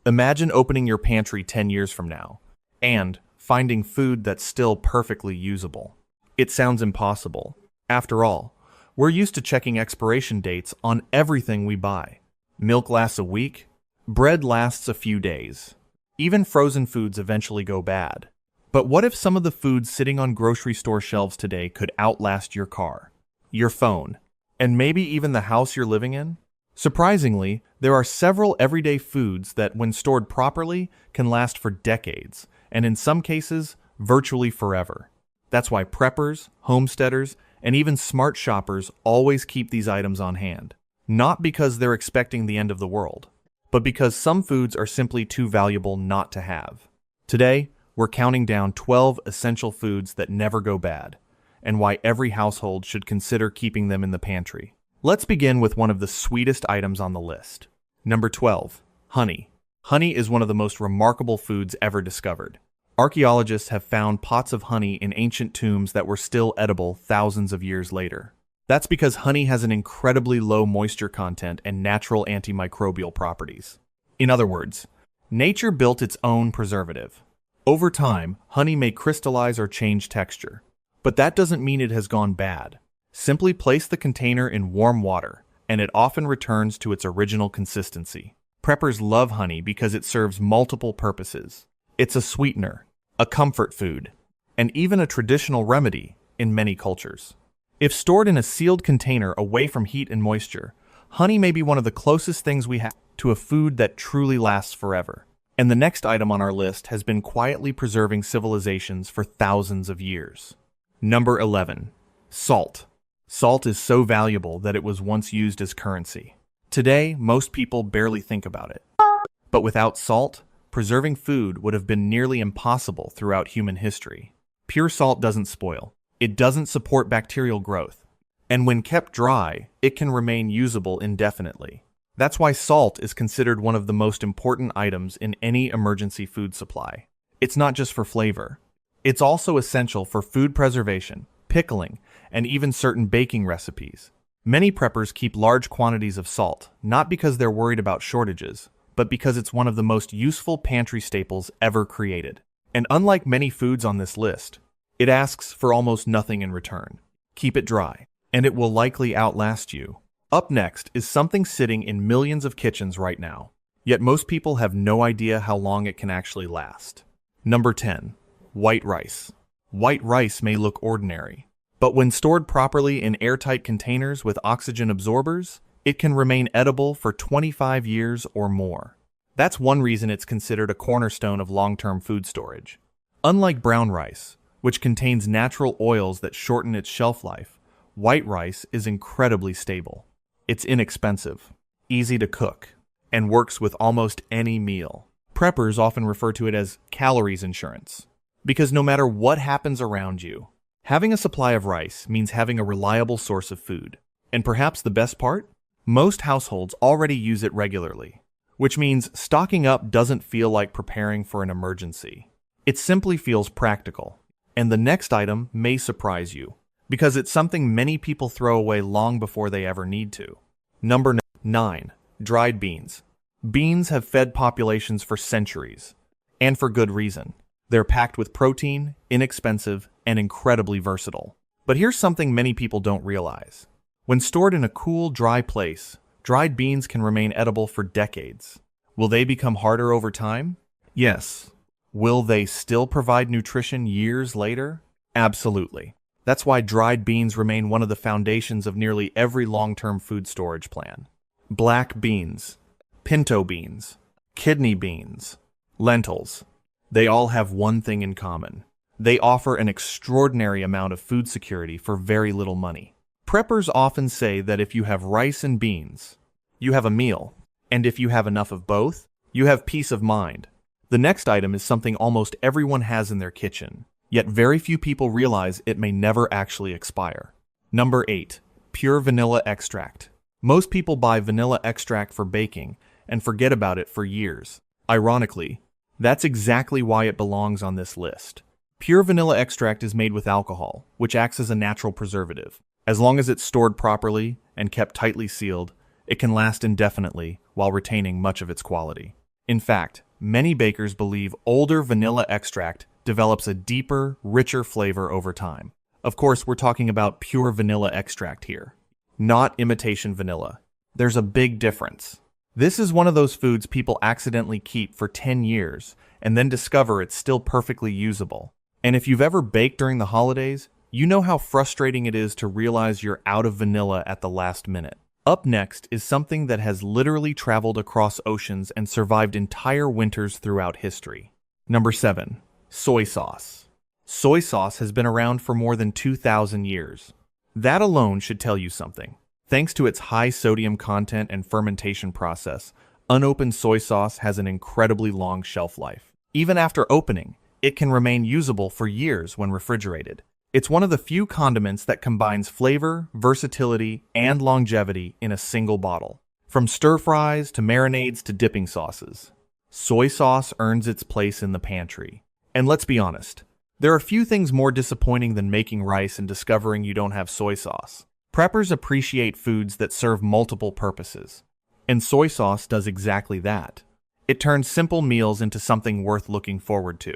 Imagine opening your pantry 10 years from now and finding food that's still perfectly usable. It sounds impossible. After all, we're used to checking expiration dates on everything we buy. Milk lasts a week, bread lasts a few days. Even frozen foods eventually go bad. But what if some of the foods sitting on grocery store shelves today could outlast your car, your phone, and maybe even the house you're living in? Surprisingly, there are several everyday foods that, when stored properly, can last for decades, and in some cases, virtually forever. That's why preppers, homesteaders, and even smart shoppers always keep these items on hand. Not because they're expecting the end of the world, but because some foods are simply too valuable not to have. Today, we're counting down 12 essential foods that never go bad, and why every household should consider keeping them in the pantry. Let's begin with one of the sweetest items on the list. Number 12. Honey. Honey is one of the most remarkable foods ever discovered. Archaeologists have found pots of honey in ancient tombs that were still edible thousands of years later. That's because honey has an incredibly low moisture content and natural antimicrobial properties. In other words, nature built its own preservative. Over time, honey may crystallize or change texture, but that doesn't mean it has gone bad. Simply place the container in warm water, and it often returns to its original consistency. Preppers love honey because it serves multiple purposes. It's a sweetener, a comfort food, and even a traditional remedy in many cultures. If stored in a sealed container away from heat and moisture, honey may be one of the closest things we have to a food that truly lasts forever. And the next item on our list has been quietly preserving civilizations for thousands of years. Number 11. Salt. Salt is so valuable that it was once used as currency. Today, most people barely think about it. But without salt, preserving food would have been nearly impossible throughout human history. Pure salt doesn't spoil. It doesn't support bacterial growth. And when kept dry, it can remain usable indefinitely. That's why salt is considered one of the most important items in any emergency food supply. It's not just for flavor. It's also essential for food preservation, pickling, and even certain baking recipes. Many preppers keep large quantities of salt, not because they're worried about shortages, but because it's one of the most useful pantry staples ever created. And unlike many foods on this list, it asks for almost nothing in return. Keep it dry, and it will likely outlast you. Up next is something sitting in millions of kitchens right now, yet most people have no idea how long it can actually last. Number 10. White rice. White rice may look ordinary, but when stored properly in airtight containers with oxygen absorbers, it can remain edible for 25 years or more. That's one reason it's considered a cornerstone of long-term food storage. Unlike brown rice, which contains natural oils that shorten its shelf life, white rice is incredibly stable. It's inexpensive, easy to cook, and works with almost any meal. Preppers often refer to it as calories insurance, because no matter what happens around you, having a supply of rice means having a reliable source of food. And perhaps the best part? Most households already use it regularly, which means stocking up doesn't feel like preparing for an emergency. It simply feels practical. And the next item may surprise you, because it's something many people throw away long before they ever need to. Number 9. Dried beans. Beans have fed populations for centuries, and for good reason. They're packed with protein, inexpensive, and incredibly versatile. But here's something many people don't realize. When stored in a cool, dry place, dried beans can remain edible for decades. Will they become harder over time? Yes. Will they still provide nutrition years later? Absolutely. That's why dried beans remain one of the foundations of nearly every long-term food storage plan. Black beans, pinto beans, kidney beans, lentils. They all have one thing in common. They offer an extraordinary amount of food security for very little money. Preppers often say that if you have rice and beans, you have a meal. And if you have enough of both, you have peace of mind. The next item is something almost everyone has in their kitchen, yet very few people realize it may never actually expire. Number 8. Pure vanilla extract. Most people buy vanilla extract for baking and forget about it for years. Ironically, that's exactly why it belongs on this list. Pure vanilla extract is made with alcohol, which acts as a natural preservative. As long as it's stored properly and kept tightly sealed, it can last indefinitely while retaining much of its quality. In fact, many bakers believe older vanilla extract develops a deeper, richer flavor over time. Of course, we're talking about pure vanilla extract here, not imitation vanilla. There's a big difference. This is one of those foods people accidentally keep for 10 years and then discover it's still perfectly usable. And if you've ever baked during the holidays, you know how frustrating it is to realize you're out of vanilla at the last minute. Up next is something that has literally traveled across oceans and survived entire winters throughout history. Number 7. Soy sauce. Soy sauce has been around for more than 2,000 years. That alone should tell you something. Thanks to its high sodium content and fermentation process, unopened soy sauce has an incredibly long shelf life. Even after opening, it can remain usable for years when refrigerated. It's one of the few condiments that combines flavor, versatility, and longevity in a single bottle. From stir-fries to marinades to dipping sauces, soy sauce earns its place in the pantry. And let's be honest, there are few things more disappointing than making rice and discovering you don't have soy sauce. Preppers appreciate foods that serve multiple purposes, and soy sauce does exactly that. It turns simple meals into something worth looking forward to.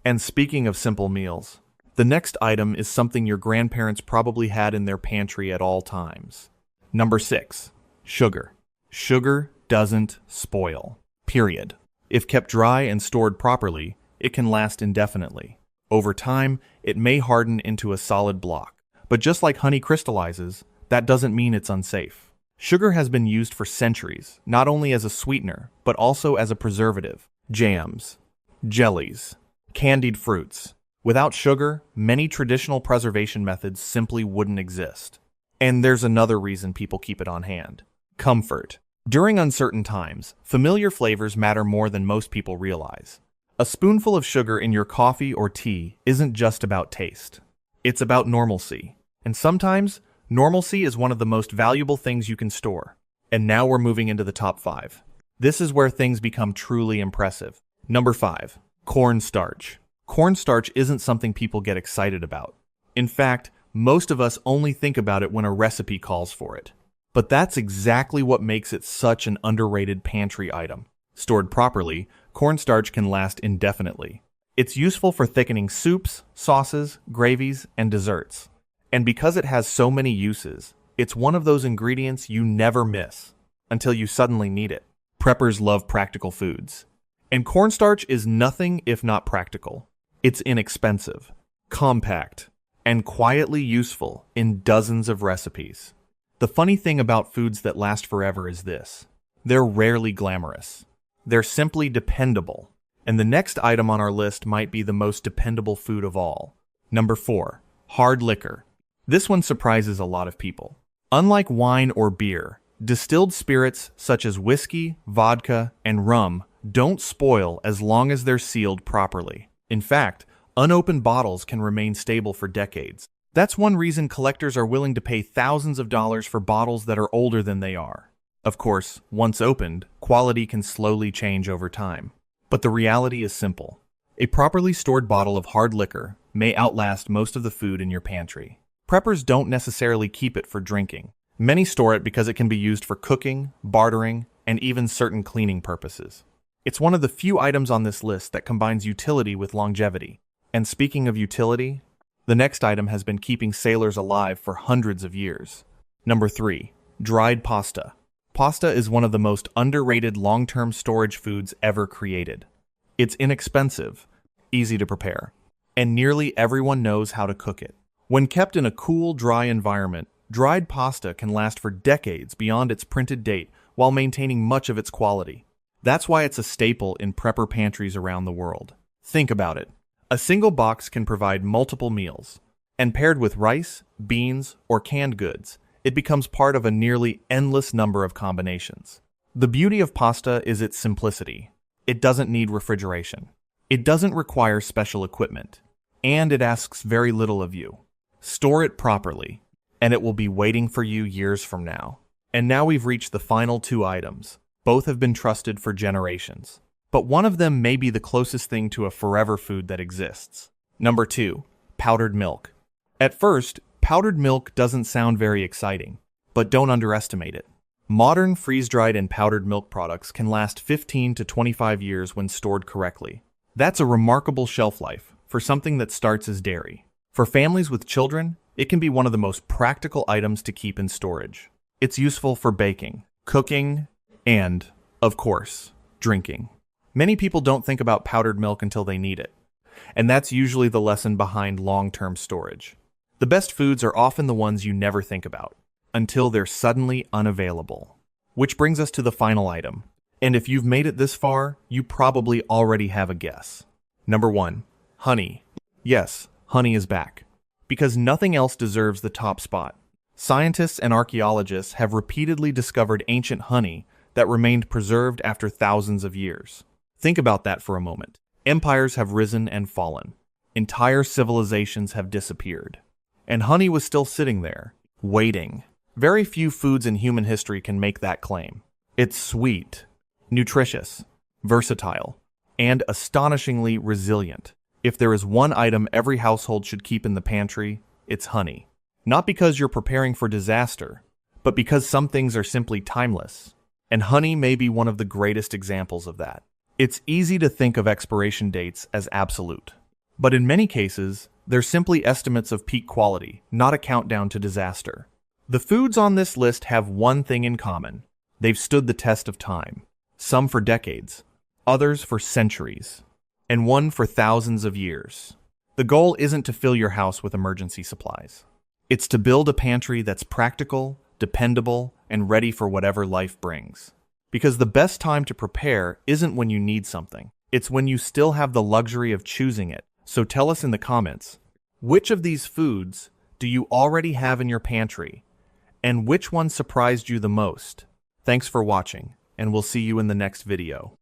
And speaking of simple meals, the next item is something your grandparents probably had in their pantry at all times. Number 6. Sugar. Sugar doesn't spoil. Period. If kept dry and stored properly, it can last indefinitely. Over time, it may harden into a solid block. But just like honey crystallizes, that doesn't mean it's unsafe. Sugar has been used for centuries, not only as a sweetener, but also as a preservative. Jams, jellies, candied fruits. Without sugar, many traditional preservation methods simply wouldn't exist. And there's another reason people keep it on hand. Comfort. During uncertain times, familiar flavors matter more than most people realize. A spoonful of sugar in your coffee or tea isn't just about taste. It's about normalcy. And sometimes, normalcy is one of the most valuable things you can store. And now we're moving into the top 5. This is where things become truly impressive. Number 5. Cornstarch. Cornstarch isn't something people get excited about. In fact, most of us only think about it when a recipe calls for it. But that's exactly what makes it such an underrated pantry item. Stored properly, cornstarch can last indefinitely. It's useful for thickening soups, sauces, gravies, and desserts. And because it has so many uses, it's one of those ingredients you never miss until you suddenly need it. Preppers love practical foods. And cornstarch is nothing if not practical. It's inexpensive, compact, and quietly useful in dozens of recipes. The funny thing about foods that last forever is this: they're rarely glamorous. They're simply dependable. And the next item on our list might be the most dependable food of all. Number 4. Hard liquor. This one surprises a lot of people. Unlike wine or beer, distilled spirits such as whiskey, vodka, and rum don't spoil as long as they're sealed properly. In fact, unopened bottles can remain stable for decades. That's one reason collectors are willing to pay thousands of dollars for bottles that are older than they are. Of course, once opened, quality can slowly change over time. But the reality is simple. A properly stored bottle of hard liquor may outlast most of the food in your pantry. Preppers don't necessarily keep it for drinking. Many store it because it can be used for cooking, bartering, and even certain cleaning purposes. It's one of the few items on this list that combines utility with longevity. And speaking of utility, the next item has been keeping sailors alive for hundreds of years. Number 3. Dried pasta. Pasta is one of the most underrated long-term storage foods ever created. It's inexpensive, easy to prepare, and nearly everyone knows how to cook it. When kept in a cool, dry environment, dried pasta can last for decades beyond its printed date while maintaining much of its quality. That's why it's a staple in prepper pantries around the world. Think about it. A single box can provide multiple meals, and paired with rice, beans, or canned goods, it becomes part of a nearly endless number of combinations. The beauty of pasta is its simplicity. It doesn't need refrigeration. It doesn't require special equipment, and it asks very little of you. Store it properly, and it will be waiting for you years from now. And now we've reached the final 2 items. Both have been trusted for generations. But one of them may be the closest thing to a forever food that exists. Number 2. Powdered milk. At first, powdered milk doesn't sound very exciting, but don't underestimate it. Modern freeze-dried and powdered milk products can last 15 to 25 years when stored correctly. That's a remarkable shelf life for something that starts as dairy. For families with children, it can be one of the most practical items to keep in storage. It's useful for baking, cooking, and, of course, drinking. Many people don't think about powdered milk until they need it, and that's usually the lesson behind long-term storage. The best foods are often the ones you never think about, until they're suddenly unavailable. Which brings us to the final item. And if you've made it this far, you probably already have a guess. Number 1. Honey. Yes, honey is back. Because nothing else deserves the top spot. Scientists and archaeologists have repeatedly discovered ancient honey that remained preserved after thousands of years. Think about that for a moment. Empires have risen and fallen. Entire civilizations have disappeared. And honey was still sitting there, waiting. Very few foods in human history can make that claim. It's sweet, nutritious, versatile, and astonishingly resilient. If there is one item every household should keep in the pantry, it's honey. Not because you're preparing for disaster, but because some things are simply timeless. And honey may be one of the greatest examples of that. It's easy to think of expiration dates as absolute. But in many cases, they're simply estimates of peak quality, not a countdown to disaster. The foods on this list have one thing in common. They've stood the test of time. Some for decades, others for centuries, and one for thousands of years. The goal isn't to fill your house with emergency supplies. It's to build a pantry that's practical, dependable, and ready for whatever life brings. Because the best time to prepare isn't when you need something. It's when you still have the luxury of choosing it. So tell us in the comments, which of these foods do you already have in your pantry? And which one surprised you the most? Thanks for watching, and we'll see you in the next video.